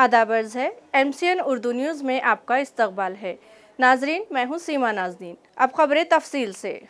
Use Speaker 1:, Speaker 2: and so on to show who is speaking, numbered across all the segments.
Speaker 1: आदाब अर्ज़ है। MCN उर्दू न्यूज़ में आपका इस्तकबाल है। नाजरीन, मैं हूँ सीमा नाज़नीन। अब खबरें तफसील से।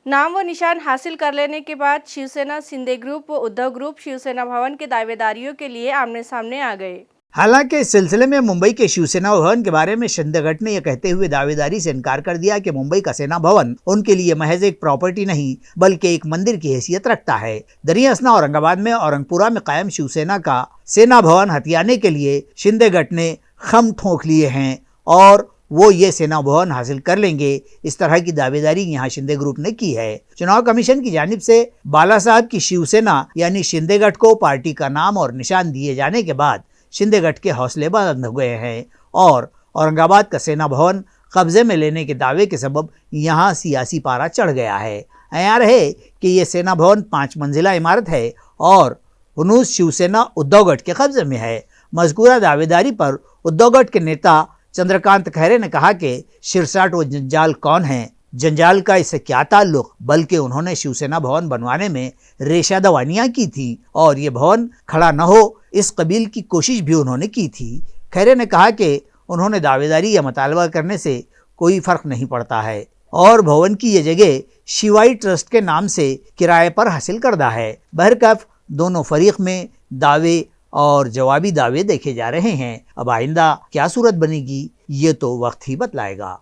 Speaker 1: नाम व निशान हासिल कर लेने के बाद शिवसेना शिंदे ग्रुप व उद्धव ग्रुप शिवसेना भवन के दावेदारियों के लिए आमने सामने आ गए।
Speaker 2: हालांकि इस सिलसिले में मुंबई के शिवसेना भवन के बारे में शिंदे गट ने यह कहते हुए दावेदारी से इनकार कर दिया कि मुंबई का सेना भवन उनके लिए महज एक प्रॉपर्टी नहीं बल्कि एक मंदिर की हैसियत रखता है। दरिया असना औरंगाबाद में औरंगपुरा में कायम शिवसेना का सेना भवन हथियाने के लिए शिंदे गट ने खम ठोक लिए हैं और वो ये सेना भवन हासिल कर लेंगे। इस तरह की दावेदारी यहाँ शिंदे ग्रुप ने की है। चुनाव कमीशन की जानिब से बाला साहब की शिवसेना यानी शिंदे गट को पार्टी का नाम और निशान दिए जाने के बाद शिंदे गट के हौसले बुलंद हो गए हैं और औरंगाबाद का सेना भवन कब्जे में लेने के दावे के सबब यहाँ सियासी पारा चढ़ गया है। ऐयार है कि ये सेना भवन 5 मंजिला इमारत है और हुनूस शिवसेना उद्धव गट के कब्जे में है। मज़कूरा दावेदारी पर उद्धव गट के नेता चंद्रकांत खैरे ने कहा कि शिरसाट व जंजाल कौन है, जंजाल का इससे क्या ताल्लुक, बल्कि उन्होंने शिवसेना भवन बनवाने में रेशा दवानियां की थी और ये भवन खड़ा न हो इस कबील की कोशिश भी उन्होंने की थी। खैरे ने कहा कि उन्होंने दावेदारी या मुतालबा करने से कोई फर्क नहीं पड़ता है और भवन की ये जगह शिवाई ट्रस्ट के नाम से किराए पर हासिल करदा है। बहरकफ दोनों फरीक में दावे और जवाबी दावे देखे जा रहे हैं। अब आइंदा क्या सूरत बनेगी ये तो वक्त ही बतलाएगा।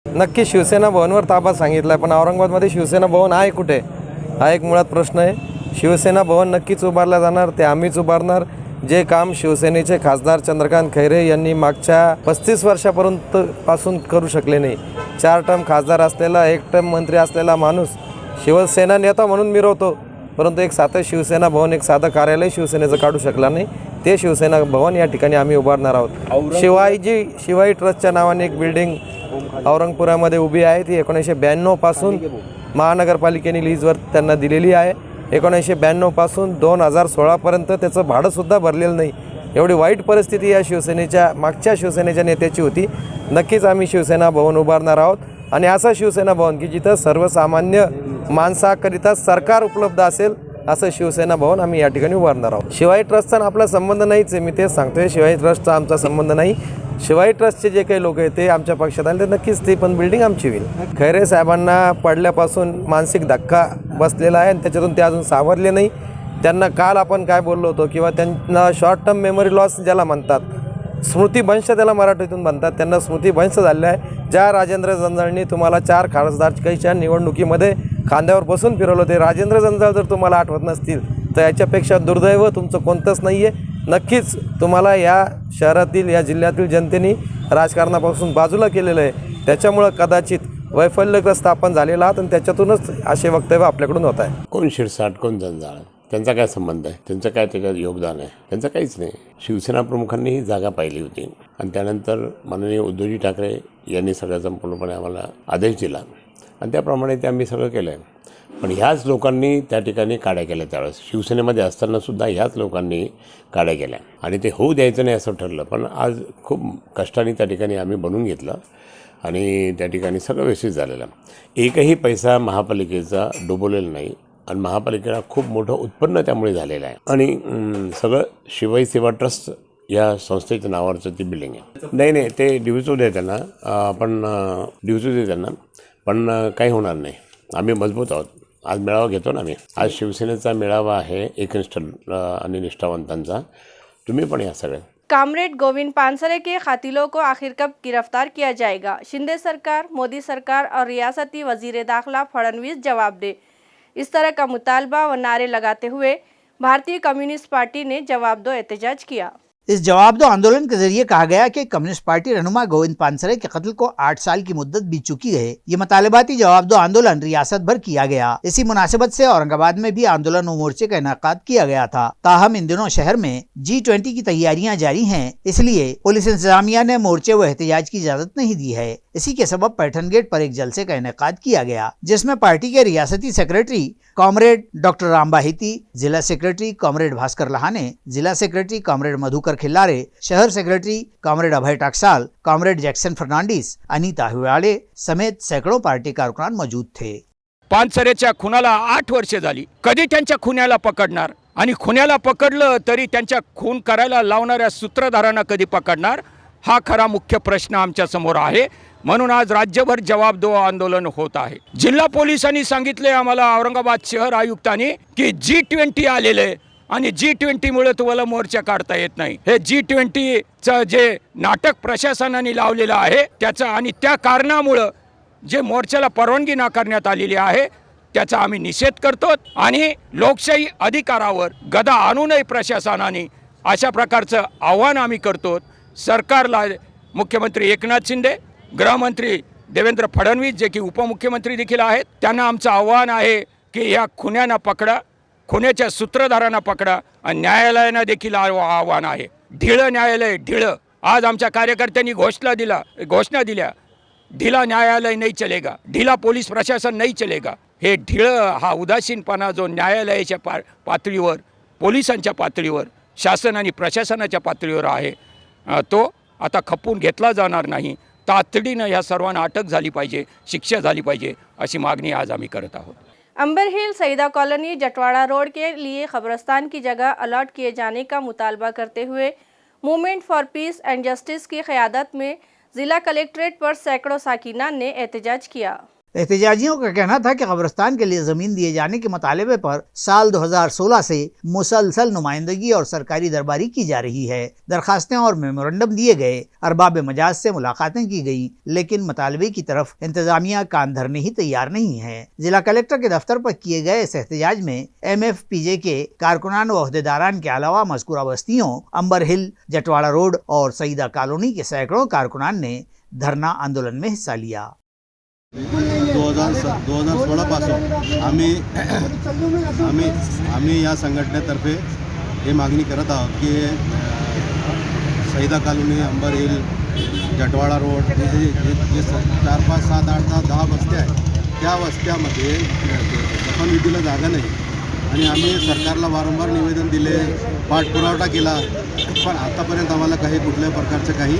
Speaker 3: नक्की शिवसेना भवनवर ताबा सांगितला, पण औरंगाबादमध्ये शिवसेना भवन आहे कुठे, हा एक मुळात प्रश्न आहे। शिवसेना भवन नक्कीच उभारला जाणार, ते आम्हीच उभारणार। जे काम शिवसेनेचे खासदार चंद्रकांत खैरे यांनी मागच्या 35 वर्षापर्यंत पासून करू शकले नाही। 4 टर्म खासदार असलेला, 1 टर्म मंत्री असलेला माणूस शिवसेना नेता म्हणून मिरवतो, परंतु एक साधं शिवसेना भवन, एक साधं कार्यालय शिवसेनेचं काढू शकला नाही। ते शिवसेना भवन या ठिकाणी आम्ही उभारणार आहोत। शिवाई ट्रस्टच्या नावाने एक बिल्डिंग औरंगपुरामध्ये उभी आहे, ती 1992 पासून महानगरपालिकेने लीजवर त्यांना दिलेली आहे। 1992 पासून 2016 पर्यंत त्याचं भाडं सुद्धा भरलेलं नाही। एवढी वाईट परिस्थिती या शिवसेनेच्या मागच्या शिवसेनेच्या नेत्याची होती। नक्कीच आम्ही शिवसेना भवन उभारणार आहोत आणि असा शिवसेना भवन की जिथं सर्वसामान्य माणसाकरिता सरकार उपलब्ध असेल असं शिवसेना भवन आम्ही या ठिकाणी उभारणार आहोत। शिवाई ट्रस्टचा आपला संबंध नाहीच आहे, मी तेच सांगतोय। शिवाई ट्रस्टचा आमचा संबंध नाही। शिवाई ट्रस्टचे जे काही लोक आहेत ते आमच्या पक्षात आले तर नक्कीच ती पण बिल्डिंग आमची होईल। खैरे साहेबांना पडल्यापासून मानसिक धक्का बसलेला आहे आणि त्याच्यातून ते अजून सावरले नाही। त्यांना काल आपण काय बोललो होतो किंवा त्यांना शॉर्ट टर्म मेमरी लॉस ज्याला म्हणतात, स्मृतिभ्रंश त्याला मराठीतून म्हणतात, त्यांना स्मृतिभ्रंश झाले आहे। ज्या राजेंद्र जंजाळनी तुम्हाला 4 खासदारकीच्या निवडणुकीमध्ये खांद्यावर बसून फिरवलं, ते राजेंद्र जंजाळ जर तुम्हाला आठवत नसतील तर याच्यापेक्षा दुर्दैव तुमचं कोणतंच नाही आहे। नक्कीच तुम्हाला या शहरातील या जिल्ह्यातील जनतेने राजकारणापासून बाजूला केलेलं आहे, त्याच्यामुळं कदाचित वैफल्यग्रस्त आपण झालेला आहात आणि त्याच्यातूनच असे वक्तव्य आपल्याकडून होत आहे।
Speaker 4: कोण शिरसाट, कोण जंजाळ, त्यांचा काय संबंध आहे, त्यांचं काय त्याच्यात योगदान आहे, त्यांचं काहीच नाही। शिवसेना प्रमुखांनी ही जागा पाहिली होती आणि त्यानंतर माननीय उद्धवजी ठाकरे यांनी सगळं संपूर्णपणे आम्हाला आदेश दिला आणि त्याप्रमाणे ते आम्ही सगळं केलं आहे। पण ह्याच लोकांनी त्या ठिकाणी काड्या केल्या, त्यावेळेस शिवसेनेमध्ये असतानासुद्धा ह्याच लोकांनी काड्या केल्या आणि ते होऊ द्यायचं नाही असं ठरलं। पण आज खूप कष्टाने त्या ठिकाणी आम्ही बनवून घेतलं आणि त्या ठिकाणी सगळं व्यवस्थित झालेलं। एकही पैसा महापालिकेचा डुबवलेला नाही आणि महापालिकेला खूप मोठं उत्पन्न त्यामुळे झालेलं आहे आणि सगळं शिवाई सेवा ट्रस्ट या संस्थेच्या नावावरचं ती बिल्डिंग आहे। नाही ते डिव्हिजो दे त्यांना, आपण डिव्हिजो दे त्यांना, पण काही होणार नाही। आम्ही मजबूत आहोत। आज मेळावा घेतो ना आम्ही, आज शिवसेनेचा मेळावा आहे एकनिष्ठ आणि निष्ठावंतांचा, तुम्ही पण या सगळे।
Speaker 1: कामरेड गोविंद पानसरे के कातिलों को आखिर कब गिरफ्तार किया जाएगा? शिंदे सरकार, मोदी सरकार और रियासती वजीर दाखिला फडणवीस जवाब दे, इस तरह का मुतालबा व नारे लगाते हुए भारतीय कम्युनिस्ट पार्टी ने जवाब दो एहतजाज किया।
Speaker 2: इस जवाब दो आंदोलन के जरिए कहा गया कि कम्युनिस्ट पार्टी रहनुमा गोविंद पानसरे के कत्ल को 8 साल की मुद्दत बीत चुकी है। ये मुतालबाती जवाब दो आंदोलन रियासत भर किया गया। इसी मुनासिबत से औरंगाबाद में भी आंदोलन व मोर्चे का इनेकाद किया गया था। ताहम इन दिनों शहर में G20 की तैयारियां जारी हैं, इसलिए पुलिस इंतजामिया ने मोर्चे व एहतजाज की इजाजत नहीं दी है। इसी के सबब पैठन गेट पर एक जलसे का इनेकाद किया गया, जिसमें पार्टी के रियासती सेक्रेटरी कॉमरेड डॉक्टर राम बाहिती, जिला सेक्रेटरी कॉमरेड भास्कर लहाने, जिला सेक्रेटरी कॉमरेड मधुकर खिल्लारे, शहर सेक्रेटरी कॉमरेड अभय टाकसाल, कॉमरेड जैक्सन फर्नांडिस, अनीता हिवाळे समेत सैकड़ों पार्टी कारकुनान मौजूद थे।
Speaker 5: पानसरेच्या खुनाला 8 वर्षे झाली, कधी त्यांच्या खुन्याला पकडणार? आणि खुन्याला पकडलं तरी त्यांच्या खून करायला लावणाऱ्या सूत्रधारांना कधी पकडणार, हा खरा मुख्य प्रश्न आमच्या समोर आहे. म्हणून आज राज्यभर जवाब दो आंदोलन होत आहे. जिल्हा पोलिसांनी सांगितले आम्हाला, औरंगाबाद शहर आयुक्तांनी, की G20 आलेलं आहे आणि G20मुळे तुम्हाला मोर्चा काढता येत नाही. हे G20चं जे नाटक प्रशासनाने लावलेलं आहे त्याचं आणि त्या कारणामुळं जे मोर्चाला परवानगी नाकारण्यात आलेली आहे त्याचा आम्ही निषेध करतो आणि लोकशाही अधिकारावर गदा आणू नये प्रशासनाने, अशा प्रकारचं आव्हान आम्ही करतो सरकारला. मुख्यमंत्री एकनाथ शिंदे, गृहमंत्री देवेंद्र फडणवीस जे की उपमुख्यमंत्री देखील आहेत, त्यांना आमचं आव्हान आहे की या खुन्यांना पकडा, खुन्याच्या सूत्रधारांना पकडा आणि न्यायालयानं देखील आव्हान आहे. ढिळं न्यायालय, ढिळं. आज आमच्या कार्यकर्त्यांनी घोषणा दिल्या, ढिला न्यायालय नहीं चलेगा, ढिला पोलीस प्रशासन नहीं चलेगा. हे ढिळं, हा उदासीनपणा जो न्यायालयाच्या पातळीवर, पोलिसांच्या पातळीवर, शासन आणि प्रशासनाच्या पातळीवर आहे, तो आता खपवून घेतला जाणार नाही. तातडीनं या सर्वांना अटक झाली पाहिजे, शिक्षा झाली पाहिजे, अशी मागणी आज आम्ही करत आहोत.
Speaker 1: अंबर हिल सईदा कॉलोनी जटवाड़ा रोड के लिए कब्रिस्तान की जगह अलॉट किए जाने का मुतालबा करते हुए movement for piece and justice की क़यादत में जिला कलेक्ट्रेट पर सैकड़ों साकिना ने एहतजाज किया.
Speaker 2: एहतजाजियों का कहना था कि कब्रिस्तान के लिए ज़मीन दिए जाने के मुतालबे पर साल 2016 से मुसलसल नुमाइंदगी और सरकारी दरबारी की जा रही है. दरखास्तें और मेमोरेंडम दिए गए, अरबाब मजाज से मुलाकातें की गई, लेकिन मुतालबे की तरफ इंतजामिया कान धरने ही तैयार नहीं है. जिला कलेक्टर के दफ्तर पर किए गए इस एहतजाज में MFPJ के कारकुनान व अहदेदारान के अलावा मज़कूरा बस्तियों अंबर हिल, जटवाड़ा रोड और सईदा कॉलोनी के सैकड़ों कारकुनान ने धरना आंदोलन में हिस्सा लिया.
Speaker 6: 2016पासून आम्ही या संघटनेतर्फे हे मागणी करत आहोत की सईदा कॉलोनी, अंबर हिल, जटवाड़ा रोड जे 4, 5, 7, 8, 10 वस्त्या आहेत, त्या वस्त्यामध्ये दफनविधीला जागा नाही आणि आम्ही सरकारला वारंवार निवेदन दिले, पाठपुरावा केला, पण आतापर्यंत आम्हाला कुठल्याही प्रकारचं काही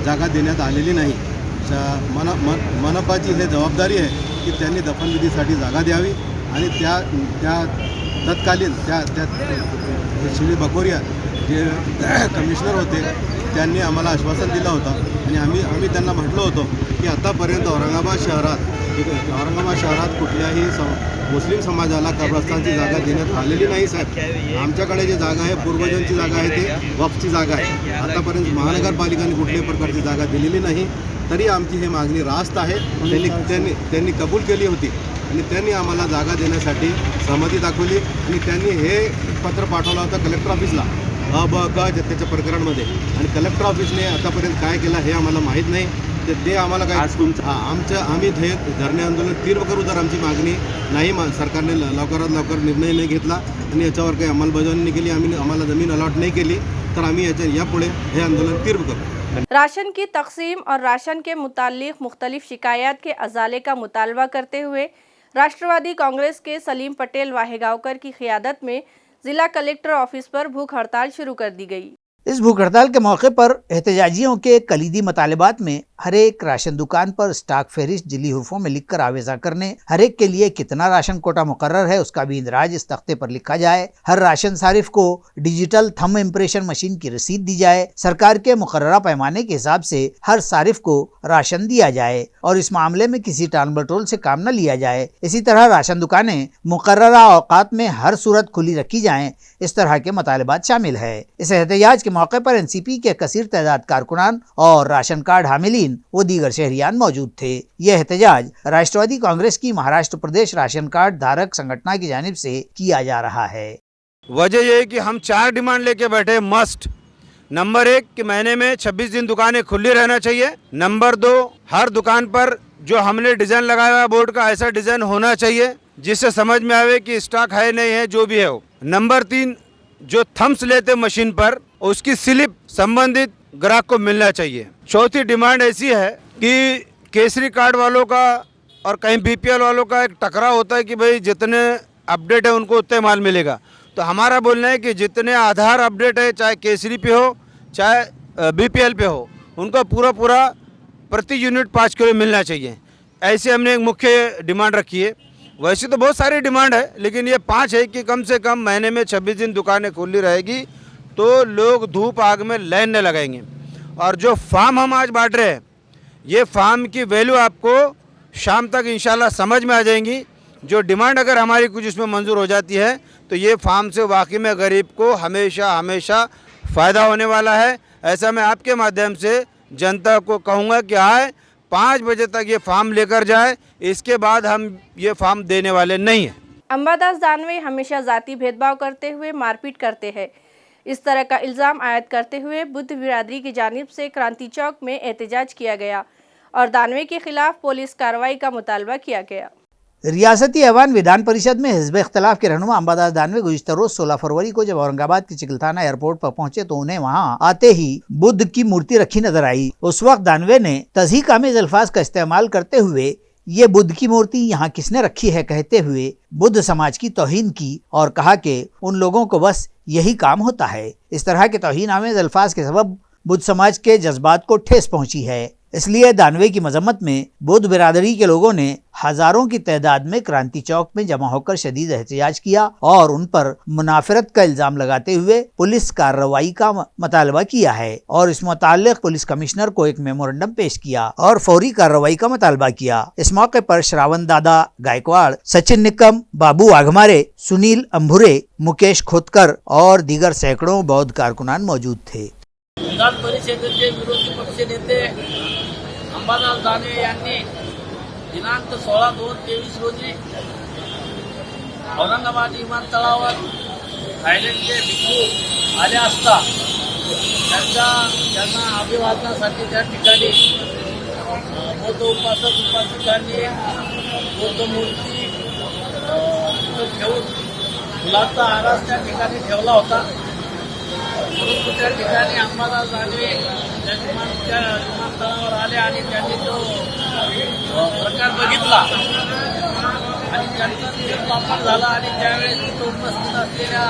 Speaker 6: जागा देण्यात आलेली नाही. मनपाची हे जबाबदारी आहे की त्यांनी दफनविधीसाठी जागा द्यावी आणि त्या तत्कालीन त्या श्री बकोरिया जे कमिशनर होते त्यांनी आम्हाला आश्वासन दिलं होतं आणि आम्ही त्यांना म्हटलं होतं की आतापर्यंत औरंगाबाद शहरात कुठल्याही मुस्लिम समाजाला कब्रस्तानची जागा देण्यात आलेली नाही. साहेब, आमच्याकडे जी जागा आहे पूर्वजांची जागा आहे, ते वक्फची जागा आहे. आतापर्यंत महानगरपालिकांनी कुठल्याही प्रकारची जागा दिलेली नाही, तरी आमची ही मागणी रास्त आहे. त्यांनी कबूल केली होती आणि त्यांनी आम्हाला जागा देण्यासाठी सहमती दाखवली आणि त्यांनी हे पत्र पाठवलं होतं कलेक्टर ऑफिसला त्याच्या प्रकरणामध्ये आणि कलेक्टर ऑफिसने आतापर्यंत काय केलं हे आम्हाला माहीत नाही. ते आम्हाला काय आम्ही हे धरणे आंदोलन तीव्र करू जर आमची मागणी नाही सरकारने लवकरात लवकर निर्णय नाही घेतला आणि याच्यावर काही अंमलबजावणी नाही केली, आम्हाला जमीन अलॉट नहीं केली, तर आम्ही यापुढे हे आंदोलन तीव्र करू.
Speaker 1: राशन की तकसीम और राशन के मुताल्लिक मुख्तलिफ शिकायत के अजाले का मुतालबा करते हुए राष्ट्रवादी कांग्रेस के सलीम पटेल वाहेगांवकर की क़यादत में जिला कलेक्टर ऑफिस पर भूख हड़ताल शुरू कर दी गई.
Speaker 2: इस भूख हड़ताल के मौके पर एहतजाजियों के कलीदी मुतालबात में हर एक राशन दुकान पर स्टॉक फहरिस्त जिली हुर्फों में लिखकर आवेजा करने, हर एक के लिए कितना राशन कोटा मुकर्रर है उसका भी इंदराज इस तख्ते पर लिखा जाए, हर राशन सारिफ को डिजिटल थंब इम्प्रेशन मशीन की रसीद दी जाए, सरकार के मुकर्ररा पैमाने के हिसाब से हर सारिफ को राशन दिया जाए और इस मामले में किसी टाल मटोल से काम न लिया जाए. इसी तरह राशन दुकानें मुकर्ररा औकात में हर सूरत खुली रखी जाएं, इस तरह के मुतालबात शामिल है. इस एहतजाज के मौके पर NCP के कसीर तादाद कारकुनान और राशन कार्ड हामिलीन व दीगर शहरियान मौजूद थे. यह एहतजाज राष्ट्रवादी कांग्रेस की महाराष्ट्र प्रदेश राशन कार्ड धारक संगठन की जानिब से किया जा रहा है.
Speaker 7: वजह यह है कि हम 4 डिमांड लेके बैठे. मस्ट नंबर 1 कि महीने में 26 दिन दुकानें खुली रहना चाहिए. नंबर 2, हर दुकान पर जो हमने डिज़ाइन लगाया हुआ बोर्ड का ऐसा डिज़ाइन होना चाहिए जिससे समझ में आवे कि स्टॉक है नहीं है, जो भी है वो. नंबर 3, जो थम्स लेते मशीन पर उसकी स्लिप संबंधित ग्राहक को मिलना चाहिए. चौथी डिमांड ऐसी है कि केसरी कार्ड वालों का और कहीं BPL वालों का एक टकराव होता है कि भाई जितने अपडेट है उनको उतने माल मिलेगा. तो हमारा बोलना है कि जितने आधार अपडेट है, चाहे केसरी पे हो चाहे BPL पे हो, उनको पूरा प्रति यूनिट 5 किलो मिलना चाहिए. ऐसे हमने एक मुख्य डिमांड रखी है. वैसे तो बहुत सारी डिमांड है, लेकिन ये 5 है कि कम से कम महीने में 26 दिन दुकानें खुली रहेगी तो लोग धूप आग में लाइन न लगाएंगे। और जो फार्म हम आज बांट रहे हैं, ये फार्म की वैल्यू आपको शाम तक इंशाल्लाह समझ में आ जाएंगी। जो डिमांड अगर हमारी कुछ इसमें मंजूर हो जाती है तो ये फार्म से वाकई में गरीब को हमेशा हमेशा फ़ायदा होने वाला है। ऐसा मैं आपके माध्यम से जनता को कहूँगा कि आए 5 बजे तक ये फार्म लेकर जाए, इसके बाद हम ये फार्म देने वाले नहीं हैं।
Speaker 1: अंबादास दानवे हमेशा जाति भेदभाव करते हुए मारपीट करते हैं। इस तरह का इल्ज़ाम आयद करते हुए बुद्ध बिरादरी की जानिब से क्रांति चौक में एहतजाज किया गया और दानवे के खिलाफ पुलिस कार्रवाई का मुतालबा किया गया।
Speaker 2: रियासती ऐवान विधान परिषद में हिज़्ब इख्तिलाफ के रहनुमा अंबादास दानवे गुज़िश्ता रोज 16 फरवरी को जब औरंगाबाद के चिकलथाना एयरपोर्ट पर पहुंचे तो उन्हें वहां आते ही बुद्ध की मूर्ति रखी नजर आई। उस वक्त दानवे ने तज़हीक आमेज़ अल्फाज का इस्तेमाल करते हुए ये बुद्ध की मूर्ति यहाँ किसने रखी है कहते हुए बुद्ध समाज की तौहीन की और कहा कि उन लोगों को बस यही काम होता है। इस तरह के तौहीन आमेज़ अल्फाज के सबब बुद्ध समाज के जज्बात को ठेस पहुंची है। इसलिए दानवे की मजम्मत में बुद्ध बिरादरी के लोगों ने हजारों की तादाद में क्रांति चौक में जमा होकर शदीद एहतजाज किया और उन पर मुनाफरत का इल्जाम लगाते हुए पुलिस कार्रवाई का मुतालबा किया है और इस मुताल्लिक पुलिस कमिश्नर को एक मेमोरेंडम पेश किया और फौरी कार्रवाई का मुतालबा किया। इस मौके पर श्रावण दादा गायकवाड़, सचिन निकम, बाबू वाघमारे, सुनील अंभुरे, मुकेश खोतकर और दीगर सैकड़ों बौद्ध कारकुनान मौजूद थे।
Speaker 8: विधान परिषदेचे विरोधी पक्ष नेते अंबादास दानवे यांनी दिनांक 16/2/23 रोजी औरंगाबाद विमानतळावर थायलंडचे भिक्खू आले असता त्यांना अभिवादनासाठी त्या ठिकाणी बौद्ध उपासकांनी बौद्ध मूर्ती ठेवून फुलांचा आरास त्या ठिकाणी ठेवला होता। परंतु त्या ठिकाणी अंबादास दानवे विमानतळावर आले आणि त्यांनी तो प्रकार बघितला आणि त्यांचा तिथे वापर झाला आणि त्यावेळेस तिथे उपस्थित असलेल्या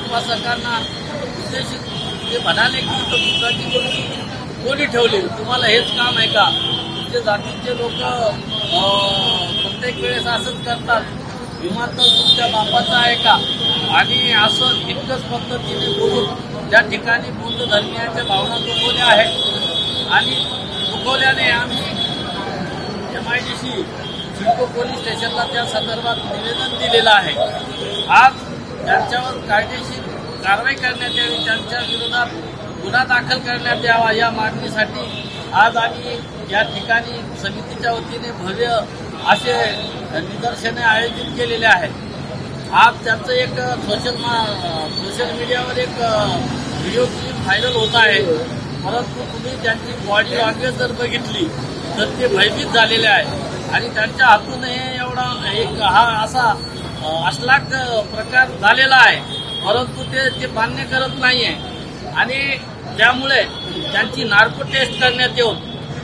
Speaker 8: उपासकांना उद्देशित ते म्हणाले की बुद्धाची मूर्ती कोणी ठेवली, तुम्हाला हेच काम आहे का? तुमचे जातीचे लोक प्रत्येक वेळेस असंच करतात, विमानतळ तुमच्या बापाचं आहे का? आणि असं तितकंच पद्धतीने बोलून त्या ठिकाणी बौद्ध धर्मियांच्या भावना दुखवल्या आहेत आणि दुखवल्याने आम्ही MIDC सिडको पोलीस स्टेशनला त्या संदर्भात निवेदन दिलेलं आहे। आज त्यांच्यावर कायदेशीर कारवाई करण्यात यावी, त्यांच्या विरोधात गुन्हा दाखल करण्यात यावा या मागणीसाठी आज आम्ही या ठिकाणी समितीच्या वतीने भव्य असे निदर्शने आयोजित केलेले आहेत। आज त्यांचं एक सोशल मीडियावर एक व्हिडिओ क्लिप व्हायरल होत आहे, परंतु तुम्ही त्यांची बॉडी लँग्वेज जर बघितली तर ते भयभीत झालेले आहे आणि त्यांच्या हातून हे एवढा एक हा असा अश्लाघ प्रकार झालेला आहे, परंतु ते मान्य करत नाही आहे आणि त्यामुळे त्यांची नार्को टेस्ट करण्यात येऊन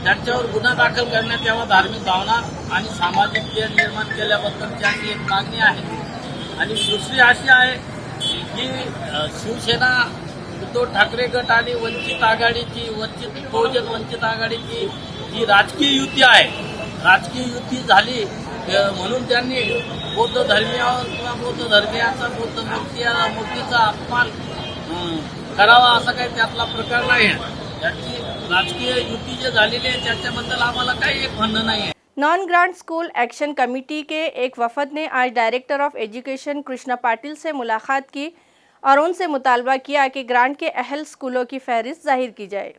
Speaker 8: त्यांच्यावर गुन्हा दाखल करण्यात यावा। धार्मिक भावना आणि सामाजिक तेढ निर्माण केल्याबद्दल त्यांची एक मागणी आहे। आणि दुसरी अशी आहे की शिवसेना, उद्धव ठाकरे गट आणि वंचित आघाडीची जी राजकीय युती आहे, राजकीय युती झाली म्हणून त्यांनी बौद्ध धर्मियावर किंवा बौद्ध धर्मियांचा बौद्ध मूर्तीचा अपमान करावा असा काही त्यातला प्रकार नाही आहे। त्याची राजकीय युती जे झालेली आहे त्याच्याबद्दल आम्हाला काही एक म्हणणं नाही आहे।
Speaker 1: Non grant school action committee के एक वफद ने आज director of education Krishna Patil से मुलाकात की और उनसे मुतालबा किया कि ग्रांट के अहल स्कूलों की फहरिस्त जाहिर की जाए।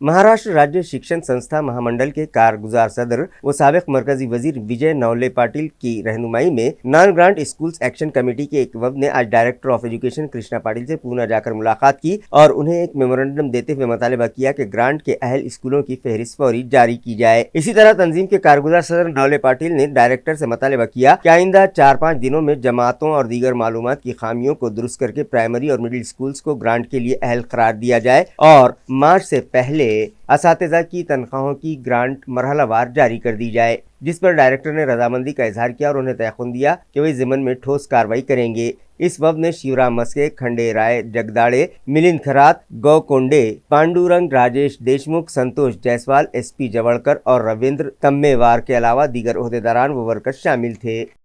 Speaker 9: महाराष्ट्र राज्य शिक्षण संस्था महामंडल के कारगुजार सदर व साबिक मरकजी वजीर विजय नवले पाटिल की रहनुमाई में non grant schools action committee के एक वफद ने आज director of education Krishna Patil से पूना जाकर मुलाकात की और उन्हें एक मेमोरेंडम देते हुए मुतालबा किया कि ग्रांट के अहल स्कूलों की फहरिस्त फौरी जारी की जाए। इसी तरह तंजीम के कारगुजार सदर नवले पाटिल ने डायरेक्टर से मुतालबा किया कि आइंदा 4-5 दिनों में जमातों और दीगर मालूमात की खामियों को दुरुस्त करके प्राइमरी और मिडिल स्कूल्स को ग्रांट के लिए अहल करार दिया जाए और मार्च से पहले असातिज़ा की तनख्वाहों की ग्रांट मरहलावार जारी कर दी जाए, जिस पर डायरेक्टर ने रजामंदी का इजहार किया और उन्हें तयक़ुन दिया कि वे ज़िम्मन में ठोस कार्रवाई करेंगे। इस वक्त में शिवराम मस्के, खंडे राय जगदाड़े, मिलिंद खरात, गौकोंडे, पांडुरंग, राजेश देशमुख, संतोष जायसवाल, SP जवड़कर और रविंद्र तम्मेवार के अलावा दीगर ओहदेदारान व वर्कर्स शामिल थे।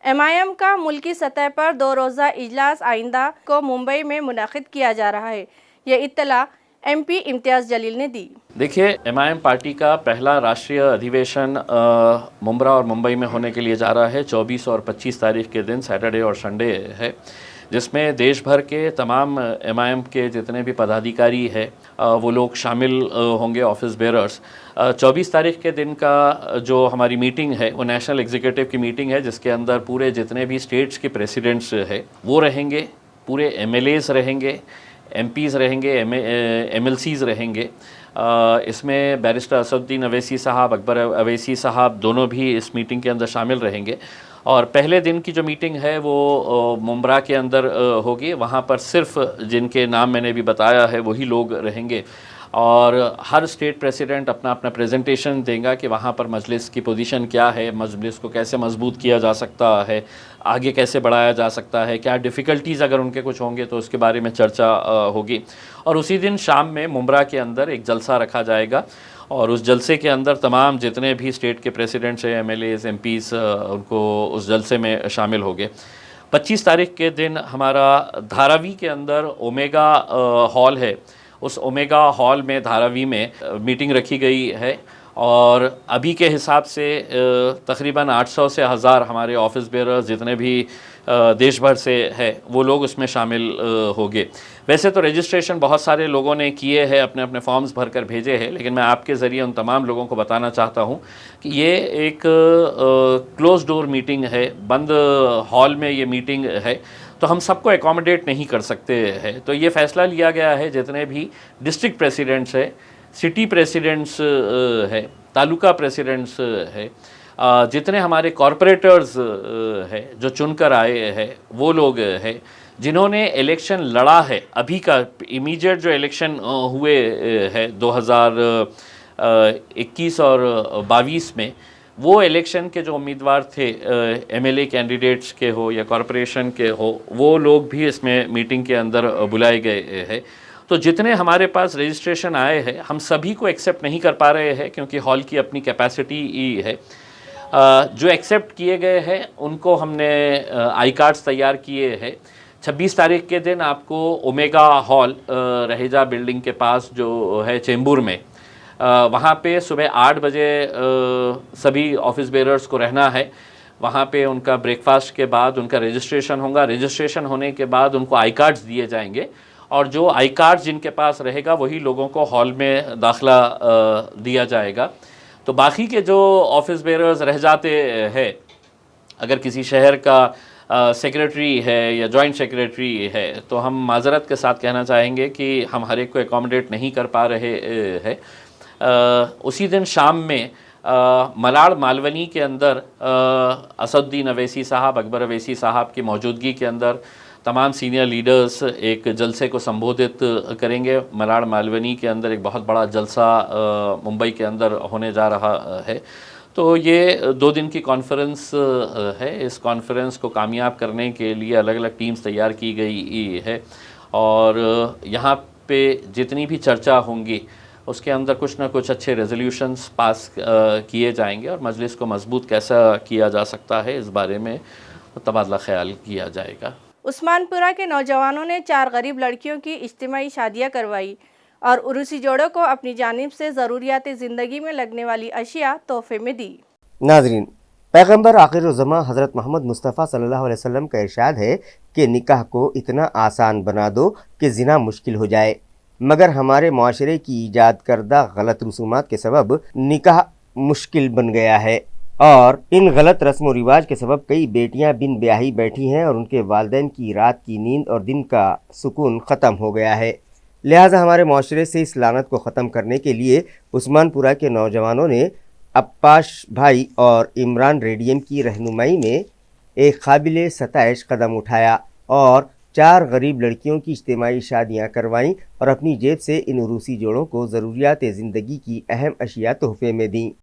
Speaker 1: MIM का मुल्की सतह पर 2 रोज़ा इजलास आइंदा को मुंबई में मुनक़िद किया जा रहा है। ये इत्तला MP इम्तियाज़ जलील ने दी।
Speaker 10: देखिए, MIM पार्टी का पहला राष्ट्रीय अधिवेशन मुंब्रा और मुंबई में होने के लिए जा रहा है। 24 और 25 तारीख के दिन सैटरडे और संडे है, जिसमें देश भर के तमाम MIM के जितने भी पदाधिकारी है वो लोग शामिल होंगे, ऑफिस बेयरर्स। 24 तारीख के दिन का जो हमारी मीटिंग है वो नेशनल एग्जीक्यूटिव की मीटिंग है, जिसके अंदर पूरे जितने भी स्टेट्स के प्रेसिडेंट्स है वो रहेंगे, पूरे MLAs रहेंगे, MPs रहेंगे, MLCs रहेंगे। इसमें बैरिस्टर असदुद्दीन अवैसी साहब, अकबर अवैसी साहब दोनों भी इस मीटिंग के अंदर शामिल रहेंगे। और पहले दिन की जो मीटिंग है वो मुंब्रा के अंदर होगी। वहाँ पर सिर्फ जिनके नाम मैंने भी बताया है वही लोग रहेंगे और हर स्टेट प्रेसिडेंट अपना अपना प्रेजेंटेशन देगा कि वहाँ पर मजलिस की पोजीशन क्या है, मजलिस को कैसे मजबूत किया जा सकता है, आगे कैसे बढ़ाया जा सकता है, क्या डिफ़िकल्टीज़ अगर उनके कुछ होंगे तो उसके बारे में चर्चा होगी। और उसी दिन शाम में मुंब्रा के अंदर एक जलसा रखा जाएगा और उस जलसे के अंदर तमाम जितने भी स्टेट के प्रेसिडेंट्स हैं, MLAs, MPs, उनको उस जलसे में शामिल होंगे। 25 तारीख के दिन हमारा धारावी के अंदर ओमेगा हॉल है, उस ओमेगा हॉल में धारावी में मीटिंग रखी गई है और अभी के हिसाब से तकरीबन 800 से 1000 हमारे ऑफिस बेयरर्स जितने भी देश भर से है वो लोग उसमें शामिल होंगे। वैसे तो रजिस्ट्रेशन बहुत सारे लोगों ने किए हैं, अपने अपने फॉर्म्स भर कर भेजे हैं, लेकिन मैं आपके ज़रिए उन तमाम लोगों को बताना चाहता हूँ कि ये एक क्लोज डोर मीटिंग है, बंद हॉल में ये मीटिंग है, तो हम सबको एकोमोडेट नहीं कर सकते हैं। तो ये फ़ैसला लिया गया है जितने भी डिस्ट्रिक्ट प्रेसिडेंट्स है, सिटी प्रेसिडेंट्स है, तालुका प्रेसिडेंट्स है, जितने हमारे कॉरपोरेटर्स है जो चुनकर आए हैं वो लोग हैं, जिन्होंने इलेक्शन लड़ा है, अभी का इमीडिएट जो इलेक्शन हुए है 2021 और 22 में, वो इलेक्शन के जो उम्मीदवार थे MLA कैंडिडेट्स के हो या कॉरपोरेशन के हो, वो लोग भी इसमें मीटिंग के अंदर बुलाए गए हैं। तो जितने हमारे पास रजिस्ट्रेशन आए हैं हम सभी को एक्सेप्ट नहीं कर पा रहे हैं क्योंकि हॉल की अपनी कैपेसिटी है। जो एक्सेप्ट किए गए हैं उनको हमने आई कार्ड्स तैयार किए हैं। 26 तारीख के दिन आपको ओमेगा हॉल रहेजा बिल्डिंग के पास जो है चेंबूर में, वहाँ पे सुबह 8 बजे सभी ऑफिस बेयरर्स को रहना है। वहाँ पे उनका ब्रेकफास्ट के बाद उनका रजिस्ट्रेशन होगा। रजिस्ट्रेशन होने के बाद उनको आई कार्ड्स दिए जाएंगे और जो आई कार्ड्स जिनके पास रहेगा वही लोगों को हॉल में दाखिला दिया जाएगा। तो बाकी के जो ऑफिस बेयरर्स रह जाते हैं, अगर किसी शहर का सेक्रेटरी है या जॉइंट सेक्रेटरी है, तो हम माजरत के साथ कहना चाहेंगे कि हम हर एक को एकोमोडेट नहीं कर पा रहे हैं। उसी दिन शाम में मलाड़ मालवनी के अंदर असदुद्दीन अवैसी साहब, अकबर अवैसी साहब की मौजूदगी के अंदर तमाम सीनियर लीडर्स एक जलसे को संबोधित करेंगे। मलाड़ मालवनी के अंदर एक बहुत बड़ा जलसा मुंबई के अंदर होने जा रहा है। तो ये 2 दिन की कॉन्फ्रेंस है। इस कॉन्फ्रेंस को कामयाब करने के लिए अलग अलग टीम्स तैयार की गई है और यहाँ पे जितनी भी चर्चा होंगी उसके अंदर कुछ ना कुछ अच्छे रेजोल्यूशंस पास किए जाएंगे और मजलिस को मजबूत कैसा किया जा सकता है इस बारे में तबादला ख्याल किया जाएगा।
Speaker 1: उस्मानपुरा के नौजवानों ने 4 गरीब लड़कियों की इज्तिमाई शादियां करवाई और उर्सी जोड़ों को अपनी जानिब से ज़रूरियात ज़िंदगी में लगने वाली अशिया तोहफे में दी।
Speaker 9: नाजरीन, पैगंबर आखिरुज़्ज़मा हज़रत मोहम्मद मुस्तफ़ा सल्लल्लाहु अलैहि वसल्लम का इरशाद है कि निकाह को इतना आसान बना दो कि ज़िना मुश्किल हो जाए, मगर हमारे माशरे की ईजाद करदा गलत रसूमात के सबब निकाह मुश्किल बन गया है और इन गलत रस्म व रिवाज के सबब कई बेटियां बिन ब्याही बैठी हैं और उनके वालिदैन की रात की नींद और दिन का सुकून ख़त्म हो गया है। लिहाजा हमारे माशरे से इस लानत को ख़त्म करने के लिए उस्मानपुरा के नौजवानों ने अब्बास भाई और इमरान रेडियम की रहनुमाई में एक काबिल सताइश कदम उठाया और 4 गरीब लड़कियों की इज्तिमाई शादियाँ करवाईं और अपनी जेब से इन उरूसी जोड़ों को ज़रूरियात ज़िंदगी की अहम अशिया तोहफे में दी।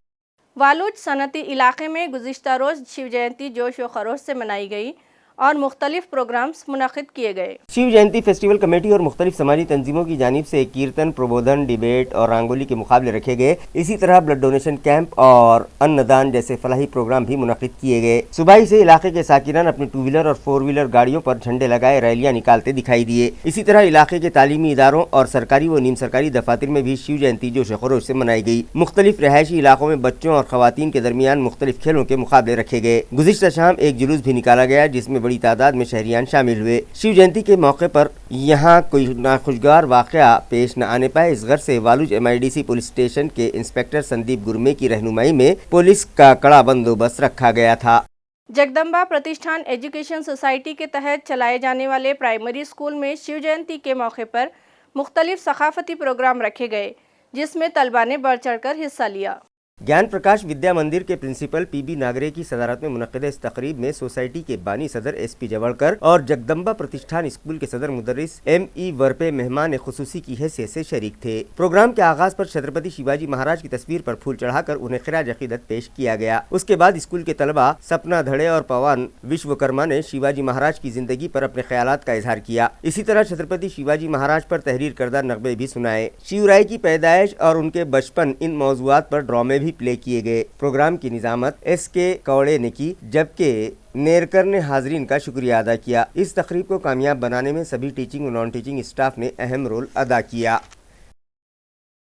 Speaker 1: वालूज सनती इलाके में गुज़िश्ता रोज़ शिव जयंती जोश व खरोश से मनाई गई और मुख्तलिफ प्रोग्राम्स मुनक़िद किए गए।
Speaker 9: शिव जयंती फेस्टिवल कमेटी और मुख्तलिफ समाजी तंजीमों की जानिब से कीर्तन, प्रबोधन, डिबेट और रंगोली के मुकाबले रखे गए। इसी तरह ब्लड डोनेशन कैंप और अन्नदान जैसे फलाही प्रोग्राम भी मुनक़िद किए गए। सुबह ही से इलाके के साकिनान अपनी 2 व्हीलर और 4 व्हीलर गाड़ियों पर झंडे लगाए रैलियां निकालते दिखाई दिए। इसी तरह इलाके के तालीमी इदारों और सरकारी व नीम सरकारी दफातर में भी शिव जयंती जोश खरोश से मनाई गई। मुख्तलिफ रहायशी इलाकों में बच्चों और खवातीन के दरमियान मुख्तलिफ खेलों के मुकाबले रखे गए। गुज़िश्ता शाम एक जुलूस भी निकाला गया जिसमें बड़ी तादाद में शहरियान शामिल हुए। शिव जयंती के मौके पर यहाँ कोई नाखुशगवार वाक़या पेश न आने पाए, इस गर्ज से वालूज MIDC पुलिस स्टेशन के इंस्पेक्टर संदीप गुरमे की रहनुमाई में पुलिस का कड़ा बंदोबस्त रखा गया था।
Speaker 1: जगदम्बा प्रतिष्ठान एजुकेशन सोसाइटी के तहत चलाए जाने वाले प्राइमरी स्कूल में शिव जयंती के मौके पर मुख्तलिफ सकाफती प्रोग्राम रखे गए, जिसमें तलबा ने बढ़ चढ़कर हिस्सा लिया।
Speaker 9: ज्ञान प्रकाश विद्या मंदिर के प्रिंसिपल PB नागरे की सदारत में मुनक़िद इस तकरीब में सोसाइटी के बानी सदर SP जवड़कर और जगदम्बा प्रतिष्ठान स्कूल के सदर मुदर्रिस ME वरपे मेहमान खुसूसी की हैसियत से शरीक थे। प्रोग्राम के आगाज पर छत्रपति शिवाजी महाराज की तस्वीर पर फूल चढ़ाकर उन्हें खिराज अकीदत पेश किया गया। उसके बाद स्कूल के तलबा सपना धड़े और पवन विश्वकर्मा ने शिवाजी महाराज की जिंदगी पर अपने ख्यालात का इजहार किया। इसी तरह छत्रपति शिवाजी महाराज पर तहरीर करदा नगमे भी सुनाए। शिवराय की पैदाइश और उनके बचपन इन मौजूआत पर ड्रामे भी प्ले किए गए। प्रोग्राम की निजामत SK कौड़े ने की, जबकि नेरकर ने हाजरीन का शुक्रिया अदा किया। इस तकरीब को कामयाब बनाने में सभी टीचिंग और नॉन टीचिंग स्टाफ ने अहम रोल अदा किया।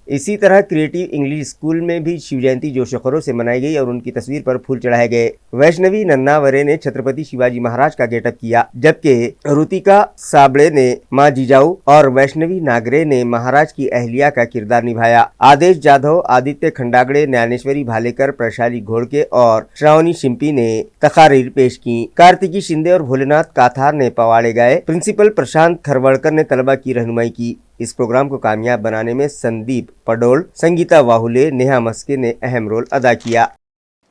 Speaker 9: इसी तरह क्रिएटिव इंग्लिश स्कूल में भी शिव जयंती जोश खरोश से मनाई गई और उनकी तस्वीर पर फूल चढ़ाए गए। वैष्णवी नन्नावरे ने छत्रपति शिवाजी महाराज का गेटअप किया, जबकि रुतिका साबड़े ने माँ जिजाऊ और वैष्णवी नागरे ने महाराज की अहलिया का किरदार निभाया। आदेश जाधव, आदित्य खंडागड़े, ज्ञानेश्वरी भालेकर, प्रशाली घोड़के और श्रावणी शिंपी ने तकारीर पेश की। कार्तिकी शिंदे और भोलेनाथ काथार ने पवाड़े गाए। प्रिंसिपल प्रशांत खरवड़कर ने तलबा की रहनुमाई की। इस प्रोग्राम को कामयाब बनाने में संदीप पडोल, संगीता वाहुले, नेहा मस्के ने अहम रोल अदा किया।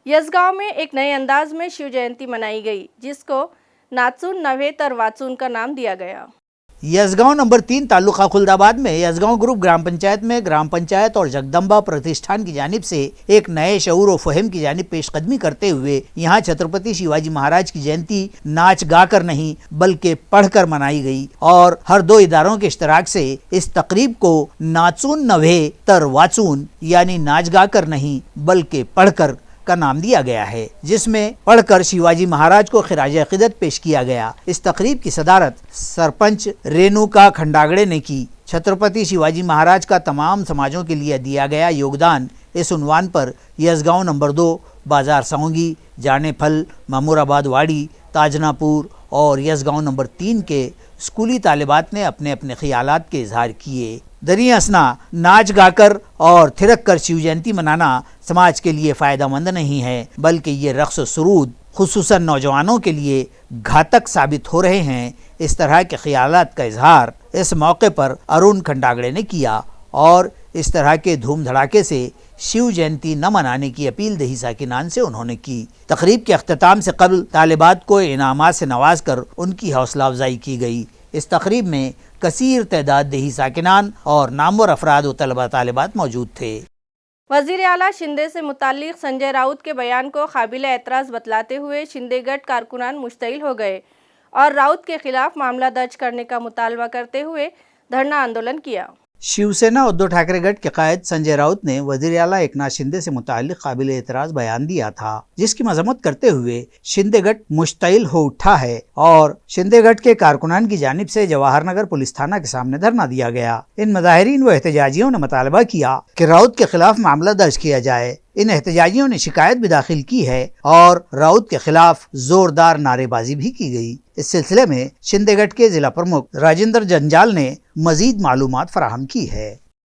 Speaker 1: यसगांव में एक नए अंदाज में शिव जयंती मनाई गई, जिसको नाचून नव्हे तर वाचून का नाम दिया गया।
Speaker 2: यसगांव नंबर 3 तालुका खुलदाबाद में यसगांव ग्रुप ग्राम पंचायत में ग्राम पंचायत और जगदम्बा प्रतिष्ठान की जानिब से एक नए शऊर और फहम की जानिब पेशकदमी करते हुए यहाँ छत्रपति शिवाजी महाराज की जयंती नाच गाकर नहीं बल्कि पढ़कर मनाई गई और हर 2 इदारों के इश्तराक से इस तकरीब को नाचून नव्हे तर वाचून यानी नाच गाकर नहीं बल्कि पढ़कर का नाम दिया गया है, जिसमें पढ़कर शिवाजी महाराज को खिराज अकीदत पेश किया गया। इस तकरीब की सदारत सरपंच रेणुका खंडागड़े ने की। छत्रपति शिवाजी महाराज का तमाम समाजों के लिए दिया गया योगदान इस उन्वान पर यसगांव नंबर 2 बाजार सौंगी, जानेफल, मामूराबाद वाड़ी, ताजनापुर और यसगांव नंबर 3 के स्कूली तालिबात ने अपने अपने ख्यालात के इजहार किए। दरिया हंसना, नाच गाकर और थिरक कर शिव जयंती मनाना समाज के लिए फ़ायदेमंद नहीं है, बल्कि ये रक़्स सुरूद खुसूसन नौजवानों के लिए घातक साबित हो रहे हैं। इस तरह के ख्यालात का इजहार इस मौके पर अरुण खंडागड़े ने किया और इस तरह के धूम धड़ाके से शिव जयंती न मनाने की अपील दही साकिनान से उन्होंने की। तकरीब के अख्ताम से कबल तालिबात को इनामात से नवाज कर उनकी हौसला अफजाई की गई। इस तकरीब में कसीर तादाद दही साकिनान और नामवर अफराद व तलबा तालिबात मौजूद थे।
Speaker 1: वज़ीर आला शिंदे से मुताल्लिक़ संजय राउत के बयान को काबिल एतराज़ बतलाते हुए शिंदे गट कारकुनान मुश्तइल हो गए और राउत के खिलाफ मामला दर्ज करने का मुतालबा करते हुए धरना आंदोलन किया।
Speaker 2: शिवसेना उद्धव ठाकरे गट के कायद संजय राउत ने वज़ीर आला एकनाथ शिंदे से मुताल्लिक़ काबिल एतराज़ बयान दिया था, जिसकी मजम्मत करते हुए शिंदे गट मुश्तइल हो उठा है और शिंदे गट के कारकुनान की जानिब से जवाहर नगर पुलिस थाना के सामने धरना दिया गया। इन मुजाहिरीन व एहतजाजियों ने मुतालबा किया कि राउत के खिलाफ मामला दर्ज किया जाए। इन एहतजाजियों ने शिकायत भी दाखिल की है और राउत के खिलाफ जोरदार नारेबाजी भी की गई। इस सिलसिले में शिंदे गट के जिला प्रमुख राजेंद्र जंजाल ने मजीद मालूमात फराहम की है।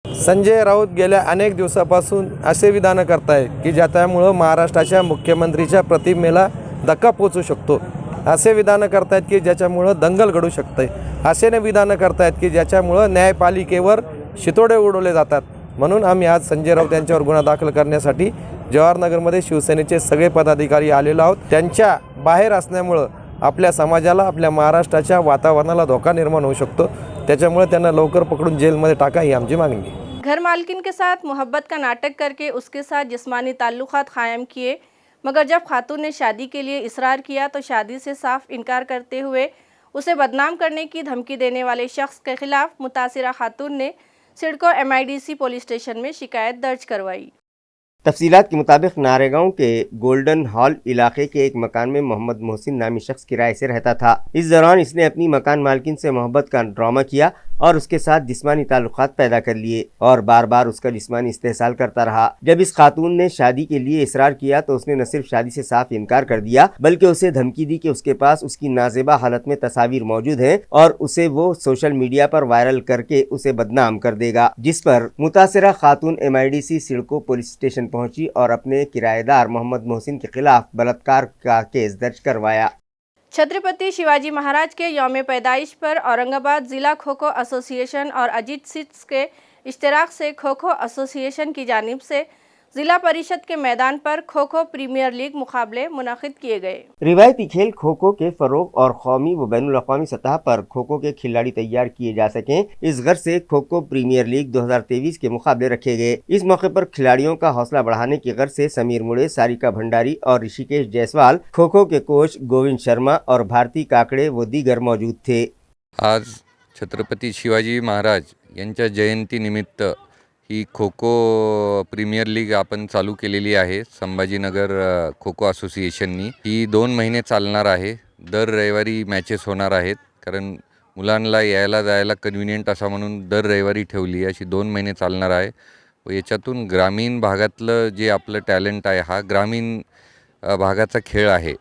Speaker 3: संजय राऊत गेल्या अनेक दिवसापासून असे विधान करताय की ज्यामुळे महाराष्ट्राच्या मुख्यमंत्रीच्या प्रतिमेला धक्का पोचू शकतो, असे विधान करतायत की ज्याच्यामुळे दंगल घडू शकते, असे विधान करतायत की ज्याच्यामुळे न्यायपालिकेवर शितोडे उडवले जातात। म्हणून आम्ही आज संजय राऊत यांच्यावर गुन्हा दाखल करण्यासाठी जवाहरनगरमध्ये शिवसेनेचे सगळे पदाधिकारी आलेलो आहोत। त्यांच्या बाहेर असल्यामुळे आपल्या समाजाला, आपल्या महाराष्ट्राच्या वातावरणाला धोका निर्माण होऊ शकतो, त्याच्यामुळे त्यांना लवकर पकडून जेलमध्ये टाका ही आमची मागणी है।
Speaker 1: घर मालकिन के साथ मोहब्बत का नाटक करके उसके साथ जिस्मानी ताल्लुकात कायम किए मगर जब खातून ने शादी के लिए इसरार किया तो शादी से साफ इनकार करते हुए उसे बदनाम करने की धमकी देने वाले शख्स के खिलाफ मुतासिरा खातून ने सिडको MIDC पुलिस स्टेशन में शिकायत दर्ज करवाई।
Speaker 9: तफसीलात के मुताबिक नारेगांव के गोल्डन हॉल इलाके के एक मकान में मोहम्मद मोहसिन नामी शख्स किराए से रहता था। इस दौरान इसने अपनी मकान मालकिन से मोहब्बत का ड्रामा किया और उसके साथ जिस्मानी ताल्लुकात पैदा कर लिए और बार बार उसका जिस्मानी इस्तेहसाल करता रहा। जब इस खातून ने शादी के लिए इसरार किया तो उसने न सिर्फ शादी से साफ इनकार कर दिया बल्कि उसे धमकी दी कि उसके पास उसकी नाजेबा हालत में तस्वीर मौजूद है और उसे वो सोशल मीडिया पर वायरल करके उसे बदनाम कर देगा, जिस पर मुतासिरा खातून MIDC सिडको पुलिस स्टेशन पहुंची और अपने किराएदार मोहम्मद मोहसिन के खिलाफ बलात्कार का केस दर्ज करवाया।
Speaker 1: छत्रपति शिवाजी महाराज के यौम पैदाइश पर औरंगाबाद जिला खो खो एसोसिएशन और अजीत सीड्स के इश्तराक से खो खो एसोसिएशन की जानिब से जिला परिषद के मैदान पर खो खो प्रीमियर लीग मुकाबले मुनाकिद किए गए।
Speaker 9: रिवायती खेल खो खो के फरोग और कौमी व बैनुल अक़वामी सतह पर खो खो के खिलाड़ी तैयार किए जा सकें, इस गर्ज से खो खो प्रीमियर लीग 2023 के मुकाबले रखे गए। इस मौके पर खिलाड़ियों का हौसला बढ़ाने की गर्ज से समीर मुड़े, सारिका भंडारी और ऋषिकेश जायसवाल, खो खो के कोच गोविंद शर्मा और भारती काकड़े व दीगर मौजूद थे।
Speaker 11: आज छत्रपती शिवाजी महाराज यांच्या जयंतीनिमित्त ही खो खो प्रीमियर लीग आपण चालू केलेली आहे संभाजीनगर खो खो असोसिएशननी। ही 2 महिने चालणार आहे। दर रविवारी मॅचेस होणार आहेत, कारण मुलांना यायला जायला कन्व्हिनियंट असा म्हणून दर रविवारी ठेवली अशी 2 महिने चालणार आहे व याच्यातून ग्रामीण भागातलं जे आपलं टॅलेंट आहे, हा ग्रामीण भागाचा खेळ आहे,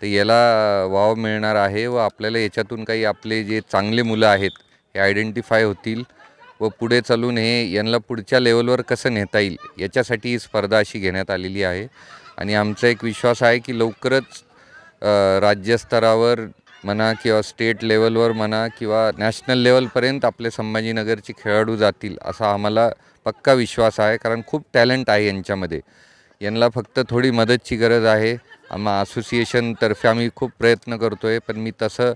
Speaker 11: तर याला वाव मिळणार आहे व आपल्याला याच्यातून काही आपले जे चांगले मुलं आहेत हे आयडेंटिफाय होतील व पुढे चालून हे यांना पुढच्या लेवलवर कसं नेता येईल याच्यासाठी ही स्पर्धा अशी घेण्यात आलेली आहे। आणि आमचा एक विश्वास आहे की लवकरच राज्यस्तरावर म्हणा किंवा स्टेट लेवलवर म्हणा किंवा नॅशनल लेवलपर्यंत आपले संभाजीनगरचे खेळाडू जातील असा आम्हाला पक्का विश्वास आहे, कारण खूप टॅलेंट आहे यांच्यामध्ये। यांना फक्त थोडी मदतची गरज आहे। आम्हा असोसिएशनतर्फे आम्ही खूप प्रयत्न करतो आहे, पण मी तसं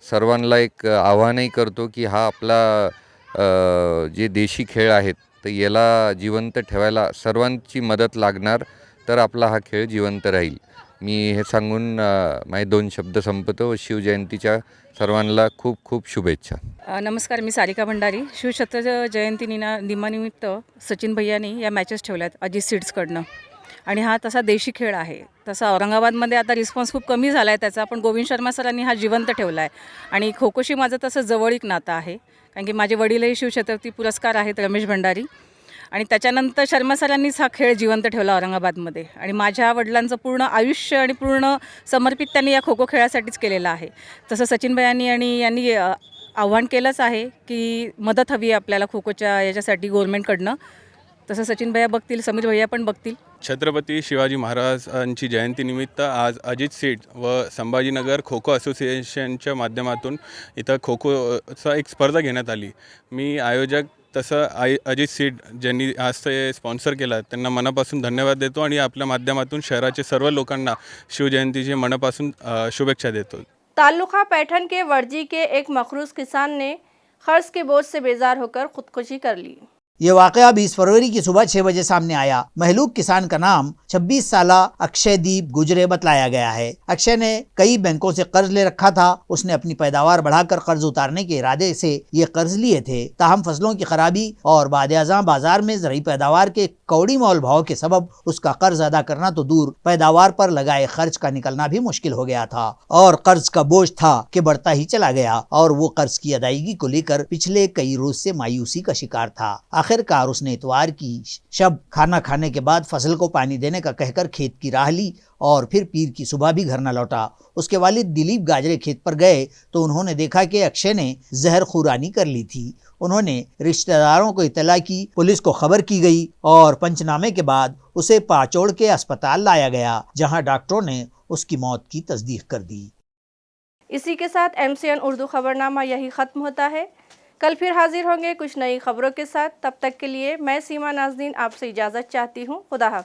Speaker 11: सर्वांना एक आव्हानही करतो की हा आपला जे देशी खेळ आहेत तर याला जिवंत ठेवायला सर्वांची मदत लागणार, तर आपला हा खेळ जिवंत राहील। मी हे सांगून माझे 2 शब्द संपतो। शिवजयंतीच्या सर्वांना खूप खूप शुभेच्छा।
Speaker 12: नमस्कार, मी सारिका भंडारी। शिवछत्र जयंती निमित्त सचिन भैयानी या मॅचेस ठेवल्यात अजित सीड्सकडनं आणि हा तसा देशी खेळ आहे। तसा औरंगाबादमध्ये आता रिस्पॉन्स खूप कमी झाला आहे त्याचा, पण गोविंद शर्मा सरांनी हा जिवंत ठेवला आहे। आणि खो खोशी माझं तसं जवळीक नातं आहे, कारण की माझे वडीलही शिवछत्रपती पुरस्कार आहेत रमेश भंडारी, आणि त्याच्यानंतर शर्मा सरांनीच हा खेळ जिवंत ठेवला औरंगाबादमध्ये। आणि माझ्या वडिलांचं पूर्ण आयुष्य आणि पूर्ण समर्पित त्यांनी या खो खो खेळासाठीच केलेलं आहे। तसं सचिन भैयांनी आणि यांनी आव्हान केलंच आहे की मदत हवी आहे आपल्याला खो खोच्या याच्यासाठी गव्हर्नमेंटकडनं। तसं सचिन भैया बघतील, समीर भैया पण बघतील।
Speaker 13: छत्रपती शिवाजी महाराजांची जयंतीनिमित्त आज अजित सीड्स व संभाजीनगर खो खो असोसिएशनच्या माध्यमातून इथं खो खोचा एक स्पर्धा घेण्यात आली। मी आयोजक तसं अजित सीड ज्यांनी आज ते स्पॉन्सर केला त्यांना मनापासून धन्यवाद देतो आणि आपल्या माध्यमातून शहराचे सर्व लोकांना शिवजयंतीची मनापासून शुभेच्छा देतो।
Speaker 1: तालुका पैठन के वर्जी के एक मखरूज किसान ने कर्ज के बोझ से बेजार होकर खुदकुशी कर ली।
Speaker 2: ये वाकया 20 फरवरी की सुबह 6 बजे सामने आया। महलूक किसान का नाम 26 साला अक्षयदीप गुजरे बतलाया गया है। अक्षय ने कई बैंकों से कर्ज ले रखा था। उसने अपनी पैदावार बढ़ाकर कर्ज उतारने के इरादे से ये कर्ज लिए थे। ताहम फसलों की खराबी और बादयाज़ां बाजार में ज़रई पैदावार के कौड़ी मोल भाव के सबब उसका कर्ज अदा करना तो दूर, पैदावार पर लगाए खर्च का निकलना भी मुश्किल हो गया था और कर्ज का बोझ था कि बढ़ता ही चला गया और वो कर्ज की अदायगी को लेकर पिछले कई रोज से मायूसी का शिकार था। आखिरकार उसने इतवार की शब खाना खाने के बाद फसल को पानी देने का कहकर खेत की राह ली और फिर पीर की सुबह भी घर न लौटा। उसके वालिद दिलीप गाजरे खेत पर गए तो उन्होंने देखा कि अक्षय ने जहर खुरानी कर ली थी। उन्होंने रिश्तेदारों को इत्तला की, पुलिस को खबर की गई और पंचनामे के बाद उसे पाचोड़ के अस्पताल लाया गया, जहां डॉक्टरों ने उसकी मौत की तस्दीक कर दी।
Speaker 1: इसी के साथ MCN उर्दू खबरनामा यही खत्म होता है। कल फिर हाजिर होंगे कुछ नई खबरों के साथ। तब तक के लिए मैं सीमा नाज़नीन आपसे इजाज़त चाहती हूँ। खुदा हाफ़िज़।